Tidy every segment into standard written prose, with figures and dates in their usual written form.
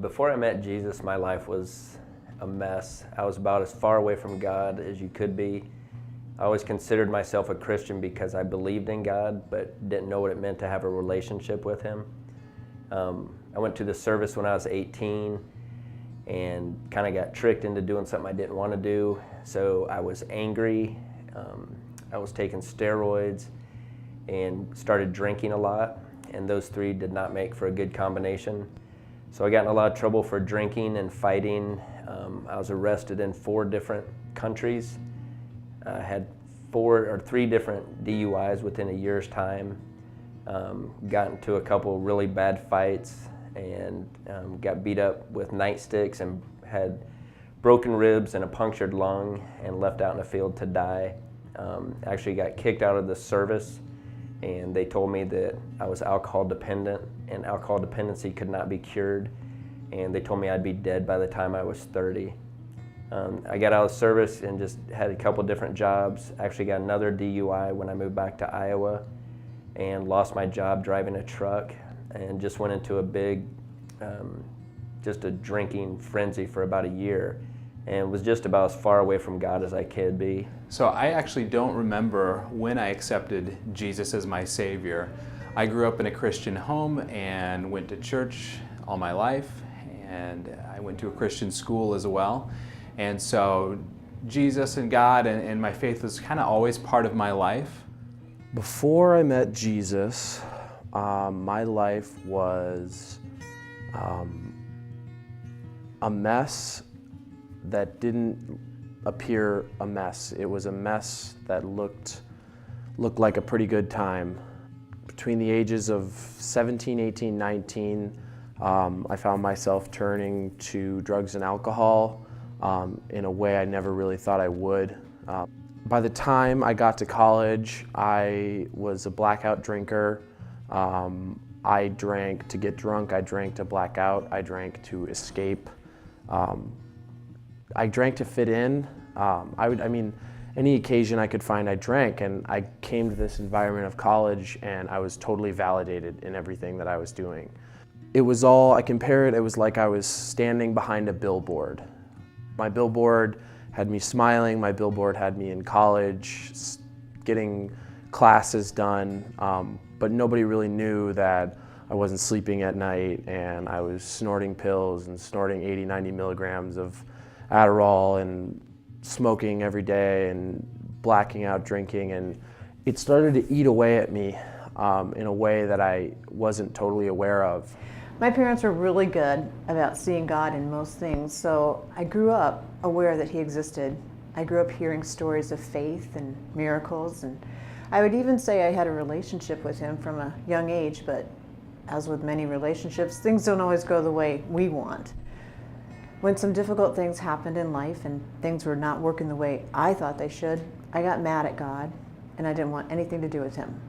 Before I met Jesus, my life was a mess. I was about as far away from God as you could be. I always considered myself a Christian because I believed in God, but didn't know what it meant to have a relationship with Him. I went to the service when I was 18 and kind of got tricked into doing something I didn't want to do. So I was angry. I was taking steroids and started drinking a lot, and those three did not make for a good combination. So I got in a lot of trouble for drinking and fighting. I was arrested in 4 different countries. I had 3 different DUIs within a year's time. Got into a couple really bad fights and got beat up with nightsticks and had broken ribs and a punctured lung and left out in a field to die. Actually got kicked out of the service, and they told me that I was alcohol dependent and alcohol dependency could not be cured, and they told me I'd be dead by the time I was 30. I got out of service and just had a couple different jobs. Actually got another DUI when I moved back to Iowa and lost my job driving a truck and just went into a big, just a drinking frenzy for about a year and was just about as far away from God as I could be. So I actually don't remember when I accepted Jesus as my Savior. I grew up in a Christian home and went to church all my life, and I went to a Christian school as well. And so Jesus and God and my faith was kind of always part of my life. Before I met Jesus, my life was a mess that didn't appear a mess. It was a mess that looked like a pretty good time. Between the ages of 17, 18, 19, I found myself turning to drugs and alcohol in a way I never really thought I would. By the time I got to college, I was a blackout drinker. I drank to get drunk, I drank to black out, I drank to escape. I drank to fit in. Any occasion I could find, I drank, and I came to this environment of college and I was totally validated in everything that I was doing. It was all, I compare it, it was like I was standing behind a billboard. My billboard had me smiling, my billboard had me in college, getting classes done, but nobody really knew that I wasn't sleeping at night and I was snorting pills and snorting 80, 90 milligrams of Adderall and smoking every day and blacking out drinking, and it started to eat away at me in a way that I wasn't totally aware of. My parents were really good about seeing God in most things, so I grew up aware that He existed. I grew up hearing stories of faith and miracles, and I would even say I had a relationship with Him from a young age, but as with many relationships, things don't always go the way we want. When some difficult things happened in life and things were not working the way I thought they should, I got mad at God, and I didn't want anything to do with Him.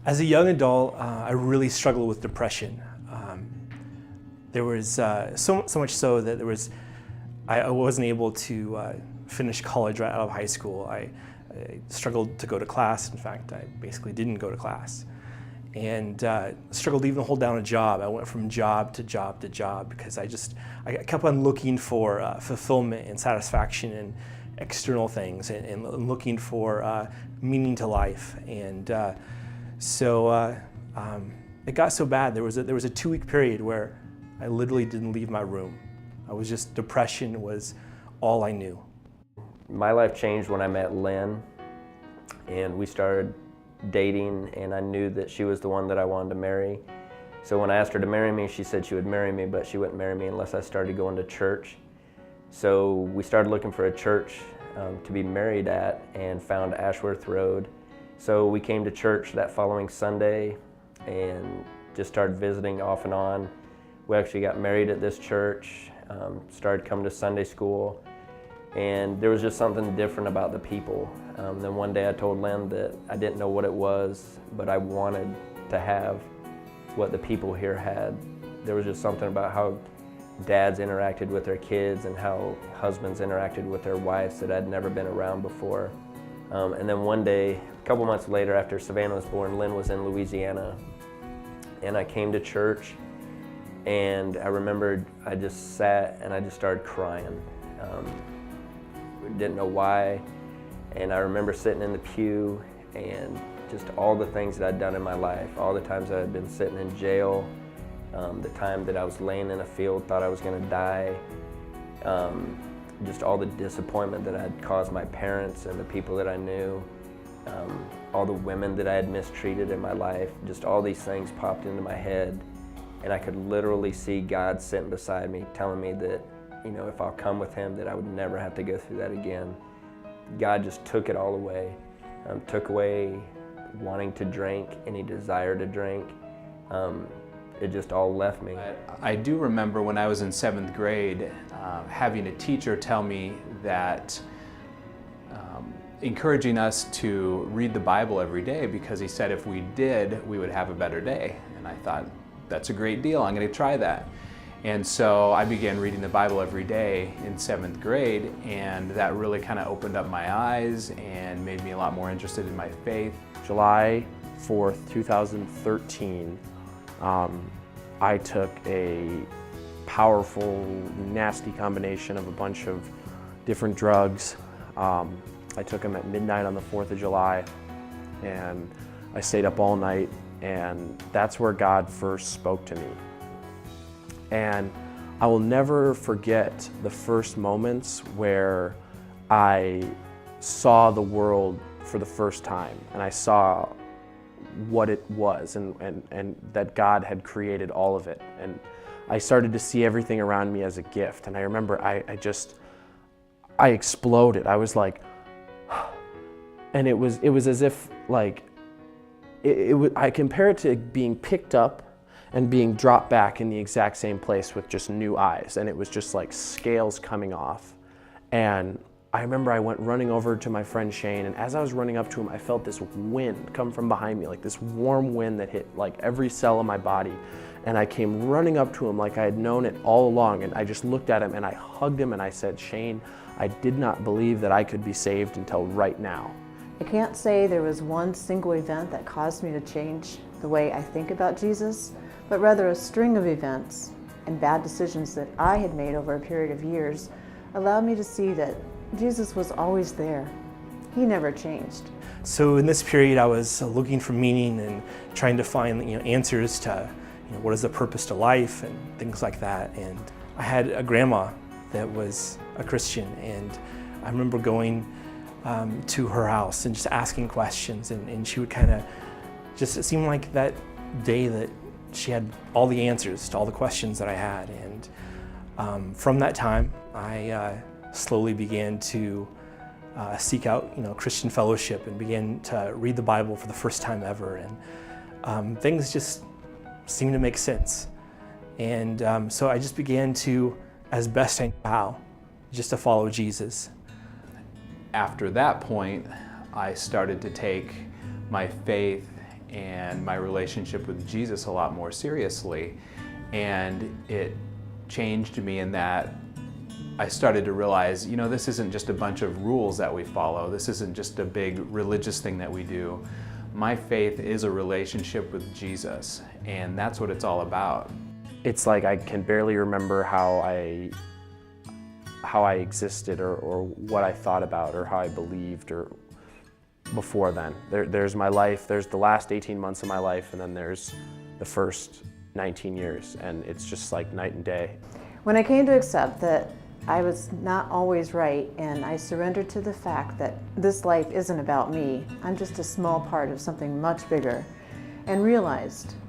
As a young adult, I really struggled with depression. There was so much so that I wasn't able to finish college right out of high school. I struggled to go to class. In fact, I basically didn't go to class. And struggled to even hold down a job. I went from job to job to job because I kept on looking for fulfillment and satisfaction in external things and looking for meaning to life. And so it got so bad. There was a 2-week period where I literally didn't leave my room. Depression was all I knew. My life changed when I met Lynn, and we started dating, and I knew that she was the one that I wanted to marry. So when I asked her to marry me, she said she would marry me, but she wouldn't marry me unless I started going to church. So we started looking for a church to be married at and found Ashworth Road. So we came to church that following Sunday and just started visiting off and on. We actually got married at this church, started coming to Sunday school, and there was just something different about the people. Then one day I told Lynn that I didn't know what it was, but I wanted to have what the people here had. There was just something about how dads interacted with their kids and how husbands interacted with their wives that I'd never been around before. And then one day, a couple months later after Savannah was born, Lynn was in Louisiana, and I came to church And I remember I just sat and I just started crying. Didn't know why. And I remember sitting in the pew and just all the things that I'd done in my life, all the times that I'd been sitting in jail, the time that I was laying in a field, thought I was gonna die, just all the disappointment that I'd caused my parents and the people that I knew, all the women that I had mistreated in my life, just all these things popped into my head. And I could literally see God sitting beside me, telling me that, if I'll come with him, that I would never have to go through that again. God just took it all away, took away wanting to drink, any desire to drink. It just all left me. I do remember when I was in 7th grade, having a teacher tell me that encouraging us to read the Bible every day, because he said if we did, we would have a better day. And I thought, that's a great deal, I'm going to try that. And so I began reading the Bible every day in 7th grade, and that really kind of opened up my eyes and made me a lot more interested in my faith. July 4th, 2013, I took a powerful, nasty combination of a bunch of different drugs. I took them at midnight on the 4th of July, and I stayed up all night, and that's where God first spoke to me. And I will never forget the first moments where I saw the world for the first time, and I saw what it was, and that God had created all of it. And I started to see everything around me as a gift. And I remember I exploded. I was like, and it was as if like, I compare it to being picked up and being dropped back in the exact same place with just new eyes. And it was just like scales coming off. And I remember I went running over to my friend Shane, and as I was running up to him, I felt this wind come from behind me, like this warm wind that hit like every cell of my body. And I came running up to him like I had known it all along, and I just looked at him and I hugged him and I said, Shane, I did not believe that I could be saved until right now. I can't say there was one single event that caused me to change the way I think about Jesus, but rather a string of events and bad decisions that I had made over a period of years allowed me to see that Jesus was always there. He never changed. So in this period, I was looking for meaning and trying to find answers to what is the purpose to life and things like that. And I had a grandma that was a Christian, and I remember going to her house and just asking questions, and she would kind of just, it seemed like that day that she had all the answers to all the questions that I had. And from that time, I slowly began to seek out Christian fellowship and began to read the Bible for the first time ever. And things just seemed to make sense. And so I just began to, as best I knew how, just to follow Jesus. After that point, I started to take my faith and my relationship with Jesus a lot more seriously. And it changed me in that I started to realize, this isn't just a bunch of rules that we follow. This isn't just a big religious thing that we do. My faith is a relationship with Jesus, and that's what it's all about. It's like I can barely remember how I existed or what I thought about or how I believed or before then. There's my life, there's the last 18 months of my life, and then there's the first 19 years, and it's just like night and day. When I came to accept that I was not always right, and I surrendered to the fact that this life isn't about me, I'm just a small part of something much bigger, and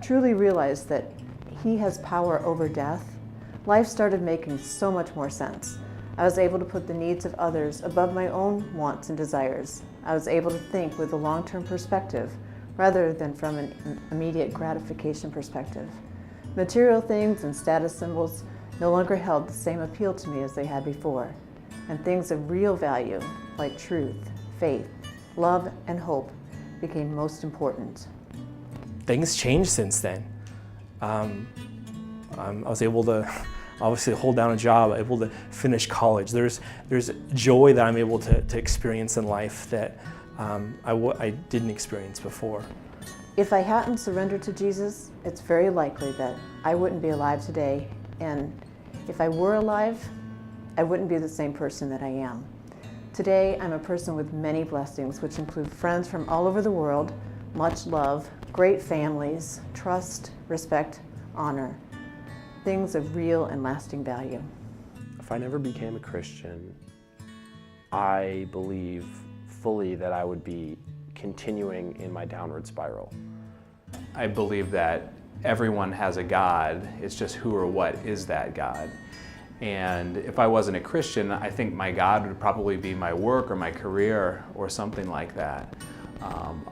truly realized that He has power over death, life started making so much more sense. I was able to put the needs of others above my own wants and desires. I was able to think with a long-term perspective rather than from an immediate gratification perspective. Material things and status symbols no longer held the same appeal to me as they had before, and things of real value like truth, faith, love, and hope became most important. Things changed since then. I was able to obviously hold down a job, able to finish college. There's joy that I'm able to experience in life that I didn't experience before. If I hadn't surrendered to Jesus, it's very likely that I wouldn't be alive today. And if I were alive, I wouldn't be the same person that I am. Today, I'm a person with many blessings, which include friends from all over the world, much love, great families, trust, respect, honor, things of real and lasting value. If I never became a Christian, I believe fully that I would be continuing in my downward spiral. I believe that everyone has a God. It's just who or what is that God. And if I wasn't a Christian, I think my God would probably be my work or my career or something like that.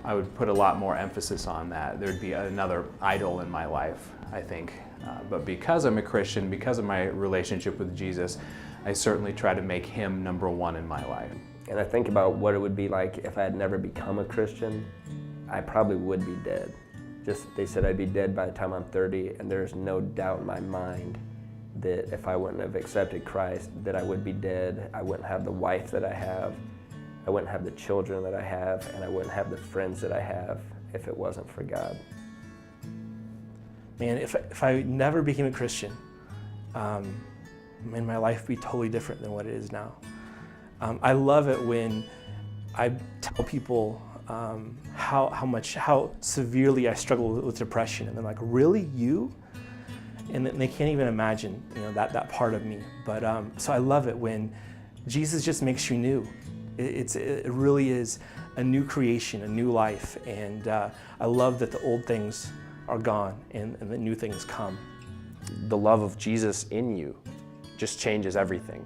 I would put a lot more emphasis on that. There'd be another idol in my life, I think. But because I'm a Christian, because of my relationship with Jesus, I certainly try to make him number one in my life. And I think about what it would be like if I had never become a Christian. I probably would be dead. They said I'd be dead by the time I'm 30, and there's no doubt in my mind that if I wouldn't have accepted Christ, that I would be dead. I wouldn't have the wife that I have, I wouldn't have the children that I have, and I wouldn't have the friends that I have if it wasn't for God. Man, if I never became a Christian, man, my life would be totally different than what it is now. I love it when I tell people how severely I struggle with depression, and they're like, "Really, you?" And they can't even imagine, that part of me. But so I love it when Jesus just makes you new. It really is a new creation, a new life, and I love that the old things are gone and the new things come. The love of Jesus in you just changes everything.